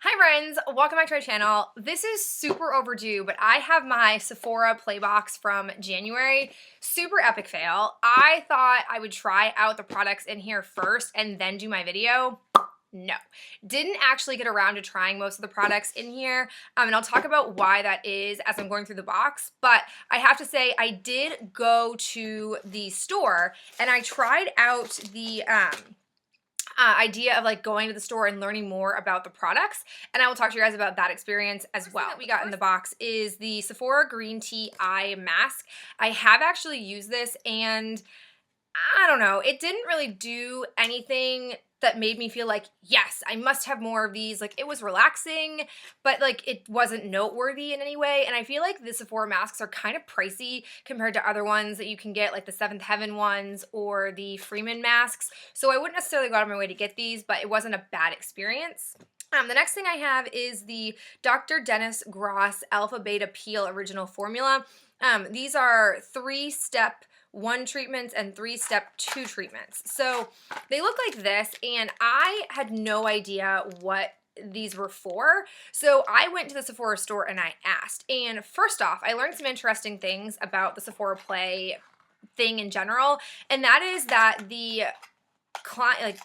Hi friends, welcome back to my channel. This is super overdue, but I have my Sephora play box from January. Super epic fail. I thought I would try out the products in here first and then do my video. No, didn't actually get around to trying most of the products in here, and I'll talk about why that is as I'm going through the box, but I have to say I did go to the store and I tried out the idea of like going to the store and learning more about the products, and I will talk to you guys about that experience as well. What we got in the box is the Sephora Green Tea Eye Mask. I have actually used this and I don't know, it didn't really do anything that made me feel like, yes, I must have more of these. Like, it was relaxing, but like it wasn't noteworthy in any way. And I feel like the Sephora masks are kind of pricey compared to other ones that you can get, like the Seventh Heaven ones or the Freeman masks. So I wouldn't necessarily go out of my way to get these, but it wasn't a bad experience. The next thing I have is the Dr. Dennis Gross Alpha Beta Peel Original Formula. These are 3-step 1 treatments and 3-step 2 treatments. So they look like this, and I had no idea what these were for. So I went to the Sephora store and I asked. And first off, I learned some interesting things about the Sephora Play thing in general, and that is that the client,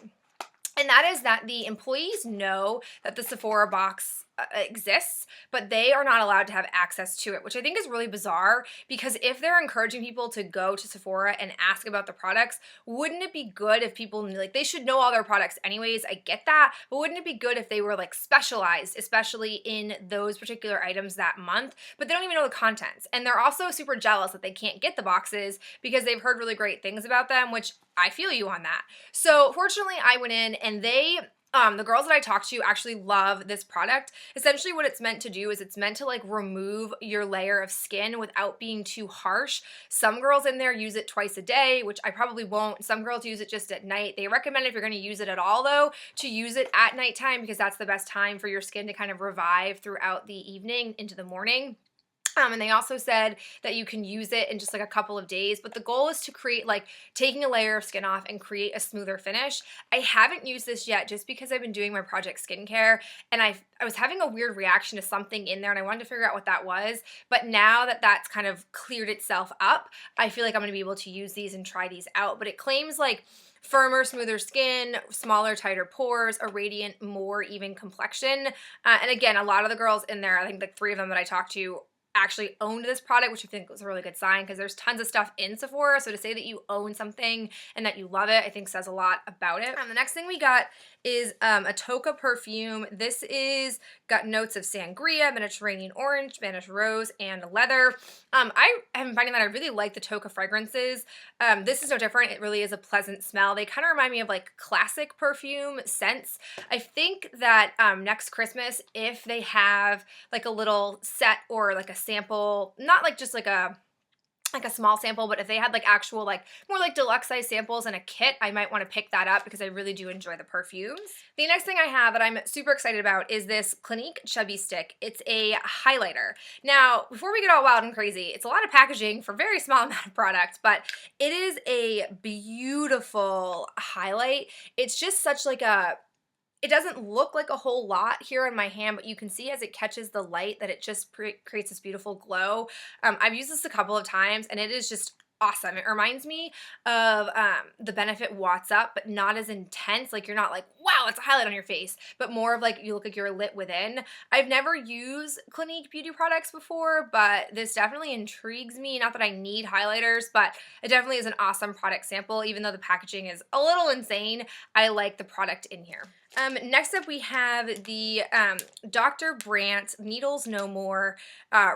the employees know that the Sephora box exists, but they are not allowed to have access to it, which I think is really bizarre, because if they're encouraging people to go to Sephora and ask about the products, wouldn't it be good if people knew, like, they should know all their products anyways, I get that, but wouldn't it be good if they were like specialized, especially in those particular items that month, but they don't even know the contents, and they're also super jealous that they can't get the boxes because they've heard really great things about them, which I feel you on that. So fortunately I went in and the girls that I talked to actually love this product. Essentially what it's meant to do is it's meant to like remove your layer of skin without being too harsh. Some girls in there use it twice a day, which I probably won't. Some girls use it just at night. They recommend if you're going to use it at all though, to use it at nighttime because that's the best time for your skin to kind of revive throughout the evening into the morning. And they also said that you can use it in just like a couple of days, but the goal is to create like taking a layer of skin off and create a smoother finish. I haven't used this yet just because I've been doing my project skincare, and I was having a weird reaction to something in there and I wanted to figure out what that was, but now that that's kind of cleared itself up, I feel like I'm going to be able to use these and try these out. But it claims like firmer, smoother skin, smaller, tighter pores, a radiant, more even complexion. And again, a lot of the girls in there, I think like 3 of them that I talked to, actually owned this product, which I think was a really good sign because there's tons of stuff in Sephora. So to say that you own something and that you love it, I think says a lot about it. The next thing we got is a Toka Perfume. This is got notes of sangria, Mediterranean orange, Spanish rose, and leather. I am finding that I really like the Toka fragrances. This is no different. It really is a pleasant smell. They kind of remind me of like classic perfume scents. I think that next Christmas, if they have like a little set or like a sample, not like just like a small sample, but if they had like actual like more like deluxe size samples in a kit, I might want to pick that up because I really do enjoy the perfumes. The next thing I have that I'm super excited about is this Clinique Chubby Stick. It's a highlighter. Now, before we get all wild and crazy, it's a lot of packaging for a very small amount of product, but it is a beautiful highlight. It's just such like it doesn't look like a whole lot here on my hand, but you can see as it catches the light that it just creates this beautiful glow. I've used this a couple of times and it is just awesome. It reminds me of the Benefit Watts Up, but not as intense. Like, you're not like, wow, it's a highlight on your face, but more of like, you look like you're lit within. I've never used Clinique beauty products before, but this definitely intrigues me. Not that I need highlighters, but it definitely is an awesome product sample. Even though the packaging is a little insane, I like the product in here. Next up we have the Dr. Brandt Needles No More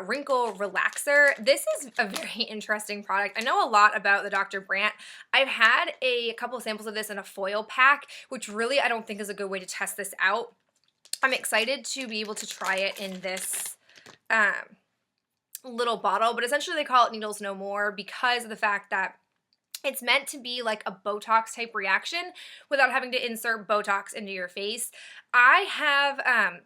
Wrinkle Relaxer. This is a very interesting product. I know a lot about the Dr. Brandt. I've had a couple of samples of this in a foil pack, which really I don't think is a good way to test this out. I'm excited to be able to try it in this little bottle, but essentially they call it Needles No More because of the fact that it's meant to be like a Botox type reaction without having to insert Botox into your face. I have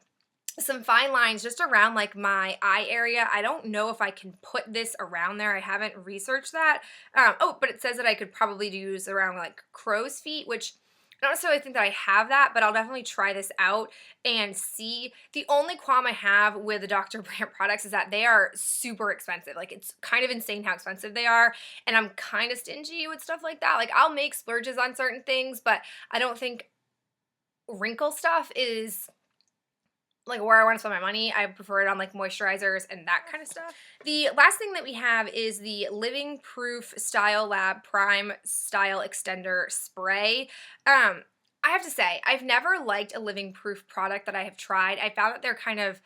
some fine lines just around like my eye area. I don't know if I can put this around there. I haven't researched that. Oh, but it says that I could probably use around like crow's feet, which I don't necessarily think that I have that, but I'll definitely try this out and see. The only qualm I have with the Dr. Brandt products is that they are super expensive. Like, it's kind of insane how expensive they are, and I'm kind of stingy with stuff like that. Like, I'll make splurges on certain things, but I don't think wrinkle stuff is like where I want to spend my money. I prefer it on like moisturizers and that kind of stuff. The last thing that we have is the Living Proof Style Lab Prime Style Extender Spray. I have to say, I've never liked a Living Proof product that I have tried. I found that they're kind of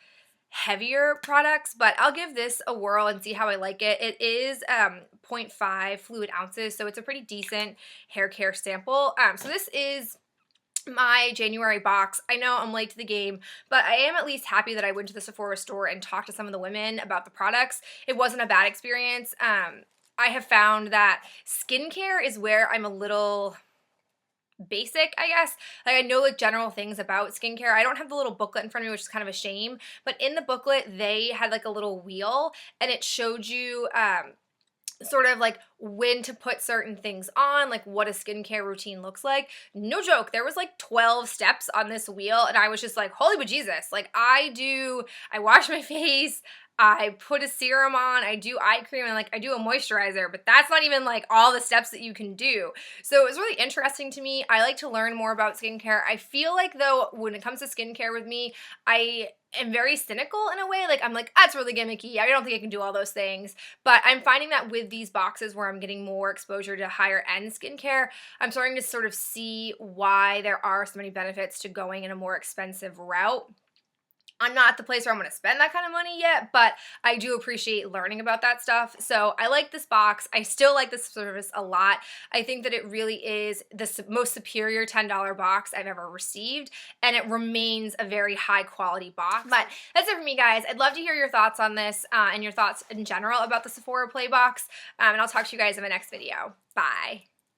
heavier products, but I'll give this a whirl and see how I like it. It is 0.5 fluid ounces, so it's a pretty decent hair care sample. So this is my January box. I know I'm late to the game, but I am at least happy that I went to the Sephora store and talked to some of the women about the products. It wasn't a bad experience. I have found that skincare is where I'm a little basic, I guess. Like, I know like general things about skincare. I don't have the little booklet in front of me, which is kind of a shame, but in the booklet they had like a little wheel and it showed you sort of like when to put certain things on, like what a skincare routine looks like. No joke, there was like 12 steps on this wheel and I was just like, holy bejesus. Like, I wash my face, I put a serum on, I do eye cream, and like I do a moisturizer, but that's not even like all the steps that you can do. So it was really interesting to me. I like to learn more about skincare. I feel like though when it comes to skincare with me, I am very cynical in a way. Like, I'm like, that's really gimmicky. I don't think I can do all those things. But I'm finding that with these boxes where I'm getting more exposure to higher end skincare, I'm starting to sort of see why there are so many benefits to going in a more expensive route. I'm not at the place where I'm going to spend that kind of money yet, but I do appreciate learning about that stuff. So I like this box. I still like this service a lot. I think that it really is the most superior $10 box I've ever received, and it remains a very high quality box. But that's it for me, guys. I'd love to hear your thoughts on this and your thoughts in general about the Sephora Play Box, and I'll talk to you guys in my next video. Bye.